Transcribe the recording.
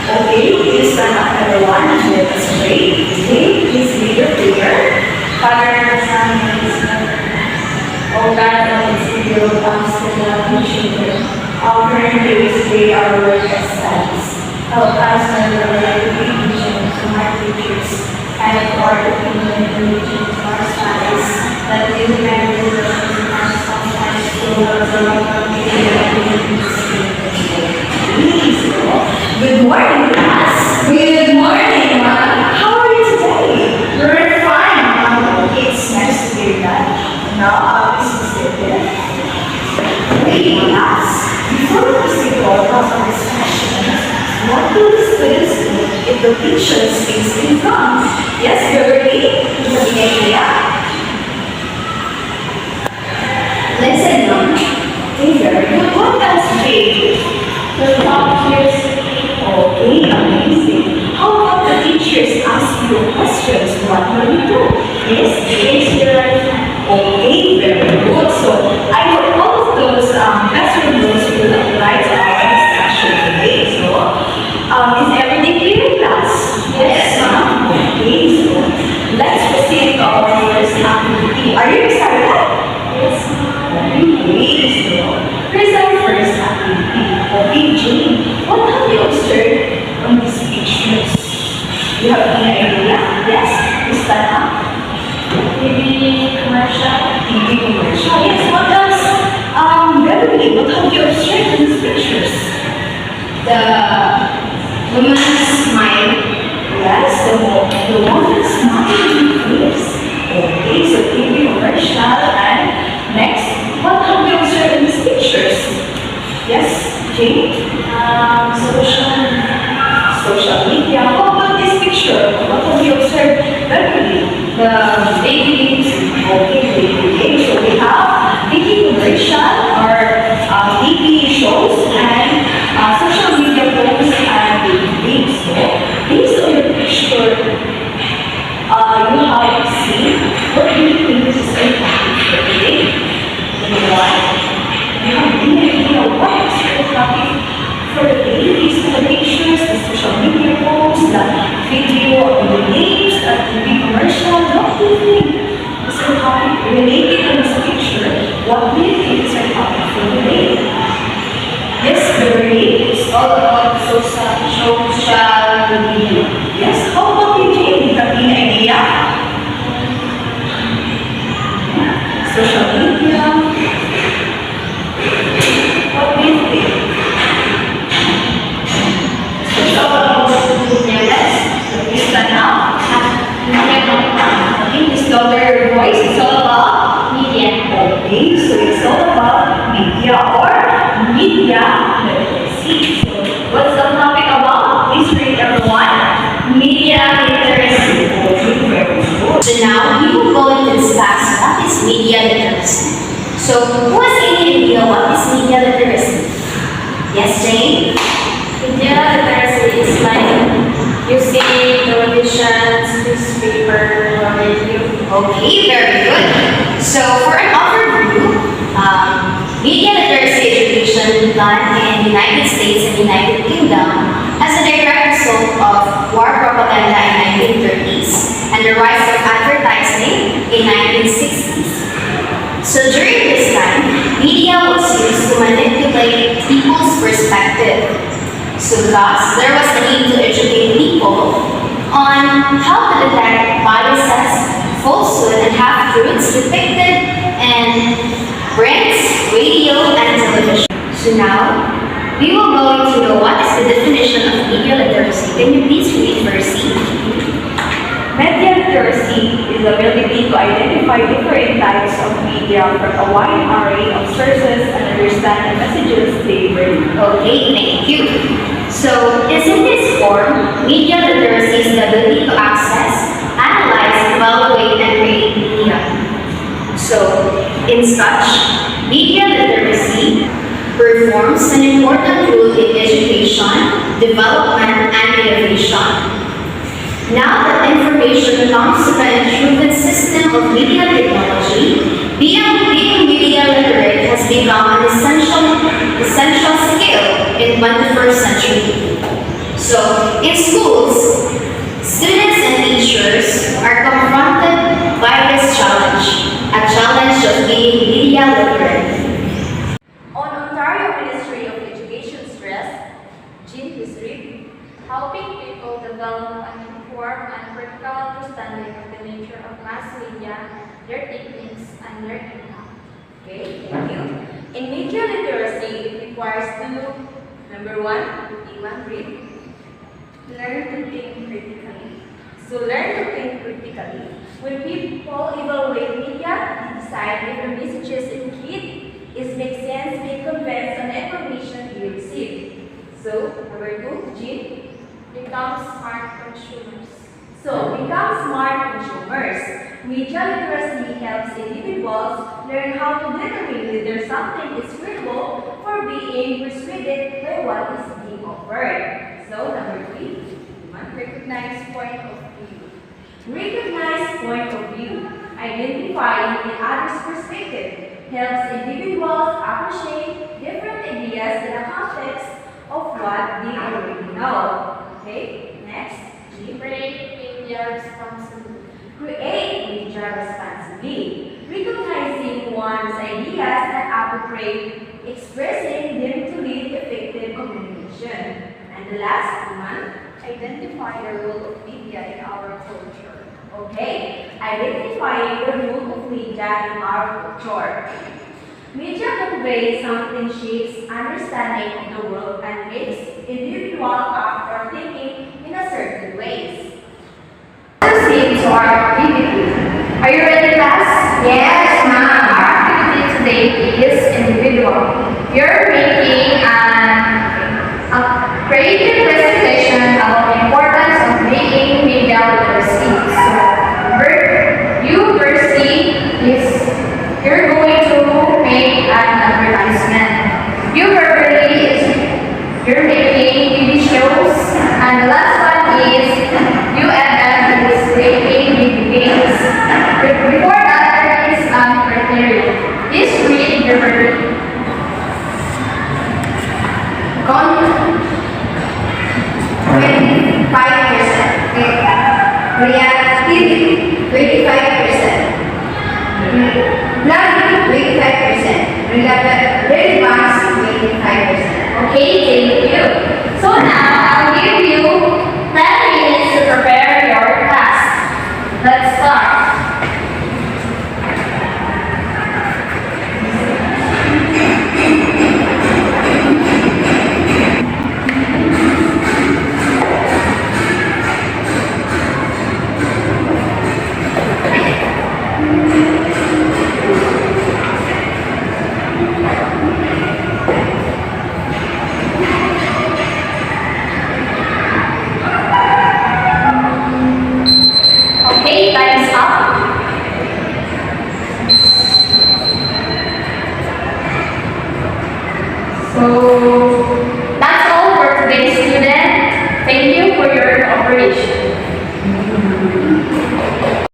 Okay, please stand up everyone and let us pray. Okay, please lead your prayer. Father, the Son, and the Spirit. O God, always give you thanks to the loving children. Offer this day our work as thanks. Help us and the way to be vigilant to our teachers, and accord opinion and religion to our studies, that we may deliver from our sometimes to the love of the Good morning, class. Good morning, Mom. How are you today? We're fine, Mom. It's nice to hear that. Now, this is the fifth. Hey, class. Before we proceed to our discussion, what do the students do if the teacher speaks in tongues? Yes, Beverly? Do you have any idea? Listen, Mom. Okay, very good. What else, Jade? The top years. Okay, amazing. How about the teachers ask you questions? What will you do? Yes, Raise your right hand. okay, very good. So I hope all of those classroom rules will apply to our discussion today. So, is everything clear, class? Yes, Ma'am. Okay, so let's proceed to our first activity. Are you excited? Yes, Ma'am. Okay, so here's our first activity. Okay, Jane, what have you observed on these pictures? You have any idea? Yes, you stand up. TV commercial. TV commercial. Yes, what else? Beverly, what have you observed in these pictures? The woman's smile. Yes, the woman smiling face. Okay, so TV commercial. And next, what have you observed in these pictures? Yes, Jane? Social media. How about this picture? What have you observed? Beverly? The baby games. Okay, baby games. So we have TV commercial or TV shows and social media posts and baby games. So based on your picture, you have seen what do you think this is a topic for today? Number one, you have any idea what is the topic for the day? Based on the pictures, the social media posts, the video of the games, the TV commercial, what do you think is the topic related to this picture? What do you think is the topic for the day? Yes, Barry? It's all about social media. Yes, how about you, Jane? Do you have any idea? Social media. What do you think? Please stand up. Okay, please lower your voice. It's all about Media. okay, so it's all about media or media literacy. So what's the topic about? Please read everyone. Media literacy. Okay, very good. So now we will go into discuss what is media literacy. So who has any idea what is media literacy? Yes, Jane? Media literacy is like using televisions, newspaper, or radio. Okay, very good. So for an overview, media literacy education began in the United States and United Kingdom as a direct result of war propaganda in 1930s and the rise of advertising in 1960s. So during this time, media was used to manipulate people's perspective. So thus, there was a need to educate people on how to detect biases, falsehood, and half-truths depicted in print, radio, and television. So now, we will go into what is the definition of media literacy. Can you please read Mercy? Media literacy is the ability to identify different types of media from a wide array of sources and understand the messages they bring. Okay, thank you. So, in this form, media literacy is the ability to access, analyze, evaluate, and create media. So, in such, media literacy performs an important role in education, development, and innovation. Now that information comes to the improved system of media technology, being media literate has become an essential skill in 21st century. So, schools, students and teachers are confronted by this challenge, a challenge of being media literate. On Ontario Ministry of Education stress, Jean Bisri, helping people develop an informed and critical understanding of the nature of mass media, their techniques, and their impact. Okay, thank you. In media literacy, it requires two. Number one, Iman, read. Learn to think critically. So learn to think critically. When people evaluate media, they decide if the messages in kid is make sense, make convinced on the information they receive. So, number two, Jean. Become smart consumers. So, become smart consumers. Media literacy helps individuals learn how to determine whether something is suitable for being persuaded by what is being offered. So, number three, Iman. Recognize point of view. Recognize point of view. Identifying the other's perspective helps individuals appreciate different ideas in the context of what they already know. Okay, next. G. Create media responsibly. Create media responsibly. Recognizing one's ideas and appropriate, expressing them to lead effective communication. And the last one. Identify the role of media in our culture. Okay, identifying the role of media in our culture. Media conveys something shapes understanding of the world and makes individual act or thinking in a certain ways. Proceed to our activity. Are you ready, class? Yes, ma'am. Our activity today is individual. You're making a creative presentation about the importance of making media literacy. So, you Percy you're going to make an advertisement. You verbally you're making TV shows, and the last one is you and is making video games. Before that, there is criteria. Please read your verbally. Con 25%. Reactivity 25%. Learning 25%. Relevance 25%. Okay, thank you. So now I'll give you 10 minutes to prepare your class. Let's start. Okay, time's up. So